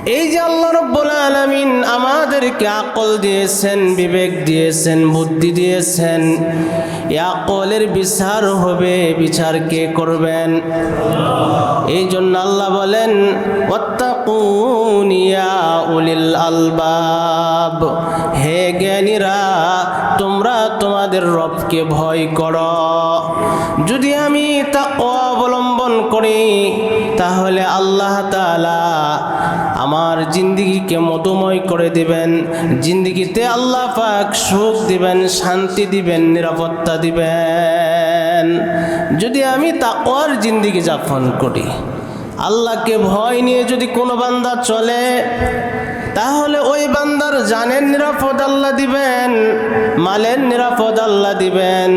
এই যে আল্লাহ রাব্বুল আলামিন আমাদেরকে আকল দিয়েছেন, বিবেক দিয়েছেন, বুদ্ধি দিয়েছেন, এই আকলের বিচার হবে, বিচার কে করবেন? এই জন্য আল্লাহ বলেন ওয়াত্তাকুন ইয়া উলিল আলবাব, হে জ্ঞানীরা তোমরা তোমাদের রবকে ভয় করো। যদি আমি তাকওয়া অবলম্বন করি তাহলে আল্লাহ তাআলা আমার জিন্দেগিকে মধুময় করে দিবেন, জিন্দেগিতে আল্লাহ পাক সুখ দিবেন, শান্তি দিবেন, নিরাপত্তা দিবেন। যদি আমি তাকওয়ার জিন্দেগি যাপন করি, আল্লাহকে ভয় নিয়ে যদি কোনো বান্দা চলে, তাহলে ওই বান্দার জানের নিরাপদ আল্লাহ দিবেন, মালের নিরাপদ আল্লাহ দিবেন,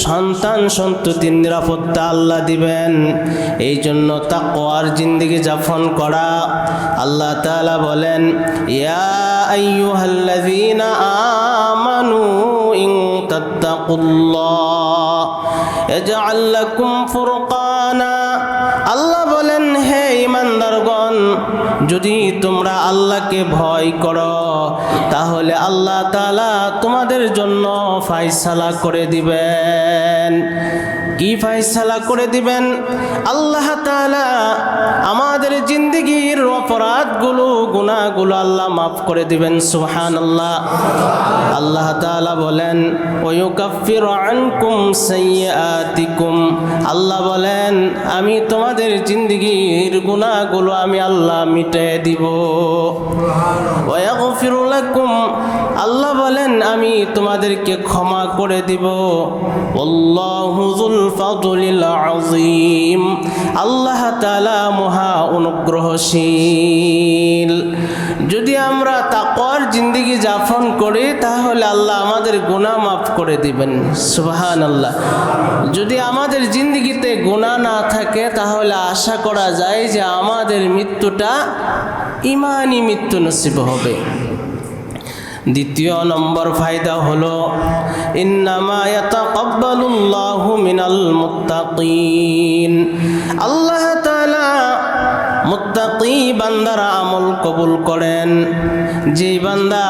সন্তান সন্ততির নিরাপত্তা আল্লাহ দিবেন। এই জন্য তাকওয়ার জিন্দেগি যাপন করা। আল্লাহ তাআলা বলেন ইয়া আইয়ুহাল্লাযীনা আমানু ইন তাত্তাকুল্লাহ ইয়াজআল লাকুম ফুরকানা। আল্লাহ বলেন হে ঈমানদারগণ, যদি তোমরা আল্লাহকে ভয় করো তাহলে আল্লাহ তাআলা তোমাদের জন্য ফয়সালা করে দিবেন। কি ফয়সালা করে দিবেন? আল্লাহ তাআলা আমাদের জিন্দেগির অপরাধগুলো, গুনাহগুলো আল্লাহ মাফ করে দিবেন। সুবহানাল্লাহ। আল্লাহ তাআলা বলেন ওয়ায়ুকাফিরু আনকুম সাইয়্যাতিকুম। আল্লাহ বলেন আমি তোমাদের জিন্দেগির গুনাহগুলো আমি আল্লাহ মিটিয়ে দিব। ওয়ায়াগফিরু লাকুম। আল্লাহ বলেন আমি তোমাদেরকে ক্ষমা করে দিব। আল্লাহু যুল ফাদলিল আযীম। আল্লাহ তাআলা মহা অনুগ্রহশীল। যদি আমরা তাকওয়ার জিন্দেগি যাপন করি তাহলে আল্লাহ আমাদের গুনাহ মাফ করে দিবেন। সুবহানাল্লাহ। যদি আমাদের জিন্দেগিতে গুনাহ না থাকে তাহলে আশা করা যায় যে আমাদের মৃত্যুটা ঈমানি মৃত্যু নসিব হবে। দ্বিতীয় নম্বর ফায়দা হলো ইন্নামা ইয়াতাকাব্বালুল্লাহু মিনাল মুত্তাকিন। আল্লাহ তাআলা মুত্তাকি বান্দারা আমল কবুল করেন। যে বান্দা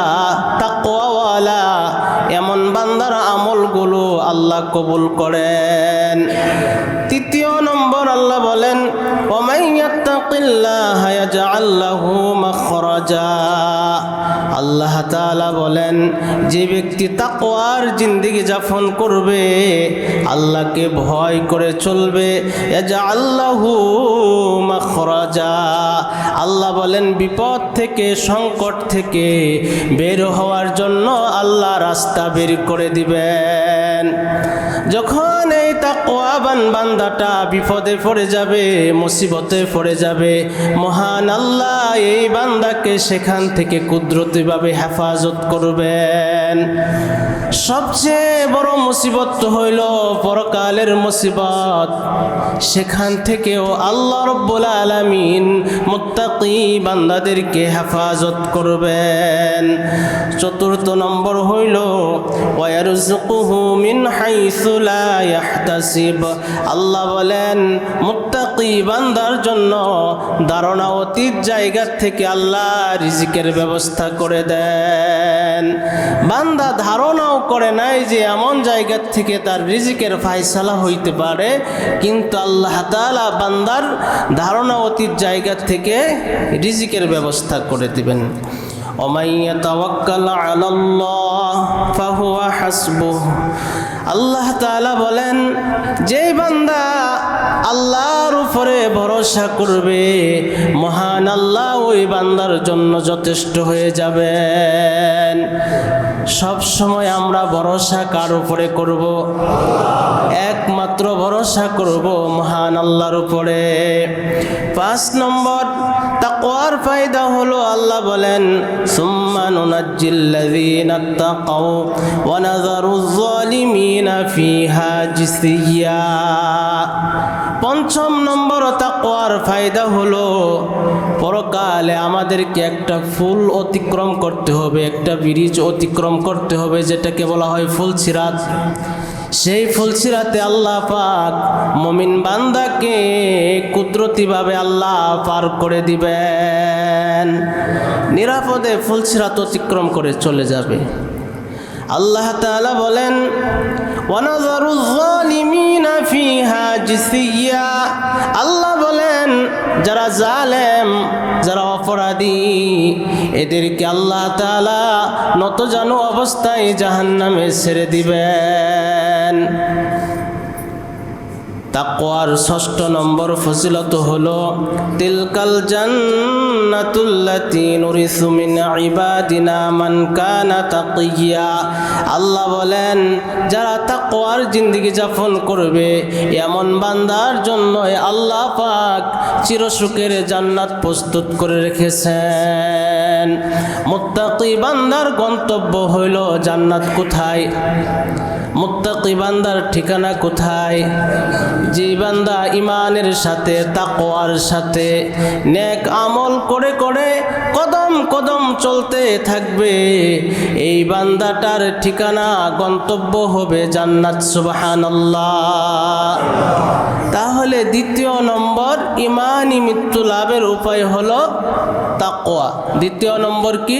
তাকওয়াওয়ালা, এমন বান্দার আমলগুলো আল্লাহ কবুল করেন। তৃতীয় নম্বর আল্লাহ বলেন ওয়ামান ইয়াত্তাকিল্লাহা ইয়াজআল লাহু মাখরাজা। আল্লাহ তাআলা বলেন যে ব্যক্তি তাকওয়ার জিন্দেগি যাপন করবে, আল্লাহকে ভয় করে চলবে, ইয়াজআল লাহু মাখরাজা। আল্লাহ বলেন বিপদ থেকে, সংকট থেকে বের হওয়ার জন্য আল্লাহ রাস্তা বের করে দিবেন। যখন এই তাকওয়াবান বান্দাটা বিপদে পড়ে যাবে, মুসিবতে পড়ে যাবে, মহান আল্লাহ এই বান্দাকে সেখান থেকে কুদরতিভাবে হেফাজত করবেন। সবচেয়ে বড় মুসিবত হইল পরকালের মুসিবত। সেখান থেকেও আল্লাহ রাব্বুল আলামিন মুত্তাকি বান্দাদেরকে হেফাজত করবেন। চতুর্থ নম্বর হইল ওয়ায়ারযুকুহু মিন হাইসু লা ইয়াহতাসিব। আল্লাহ বলেন মুত্তাকি বান্দার জন্য ধারণা অতীত জায়গা থেকে আল্লাহ রিজিকের ব্যবস্থা করে দেন। বান্দা ধারণাও করে নাই যে এমন জায়গা থেকে তার রিজিকের ফায়সালা হইতে পারে, কিন্তু আল্লাহ তাআলা বান্দার ধারণা অতীত জায়গা থেকে রিজিকের ব্যবস্থা করে দিবেন। ওমান ইয়াতাওয়াক্কাল আলাল্লাহ ফাহুয়া হাসবুহ। আল্লাহ তাআলা বলেন যে বান্দা আল্লাহর উপরে ভরসা করবে, মহান আল্লাহ ওই বান্দার জন্য যথেষ্ট হয়ে যাবেন। সব সময় আমরা ভরসা কার উপরে করব? একমাত্র ভরসা করব মহান আল্লাহর উপরে। 5 নম্বর তাকওয়ার ফায়দা হলো আল্লাহ বলেন সুম্মা নুনাজ্জিল্লাযীনা তাকাউ ওয়া নাযারুয যালিমিনা ফিহা জিসিয়া। 5 নম্বর তাকওয়ার ফায়দা হলো পরকালে আমাদেরকে একটা ফুল অতিক্রম করতে হবে, একটা ব্রিজ অতিক্রম করতে হবে, যেটাকে বলা হয় ফুলসিরাত। সেই ফুলসিরাতে আল্লাহ পাক মুমিন বান্দাকে কুদরতিভাবে আল্লাহ পার করে দিবেন, নিরাপদে ফুলসিরাত অতিক্রম করে চলে যাবে। আল্লাহ তাআলা বলেন ওয়ানাযারুয যালিমিনা ফিহা জিসিয়া, আল্লাহ বলেন যারা জালেম, যারা অপরাধী, এদেরকে আল্লাহ তাআলা নতজানু অবস্থায় জাহান্নামে ছেড়ে দিবেন। তাকওয়ার ৬ষ্ঠ নম্বর ফজিলত হলো তিলকাল জান্নাতুল্লাতী নুরিসু মিন ইবাদিনা মান কানা তাকিয়া, আল্লাহ বলেন যারা তাকওয়ার জিন্দেগি যাপন করবে এমন বান্দার জন্য আল্লাহ পাক চিরসুখের জান্নাত প্রস্তুত করে রেখেছেন। মুত্তাকি বান্দার গন্তব্য হইল জান্নাত। কোথায়? মুত্তাকি বান্দার ঠিকানা কোথায়? যে বান্দা ইমানের সাথে তাকওয়ার সাথে নেক আমল করে করে কদম কদম চলতে থাকবে, এই বান্দাটার ঠিকানা গন্তব্য হবে জান্নাত। সুবহানাল্লাহ। তাহলে দ্বিতীয় নম্বর ইমানি মৃত্যু লাভের উপায় হলো তাকওয়া। দ্বিতীয় নম্বর কি?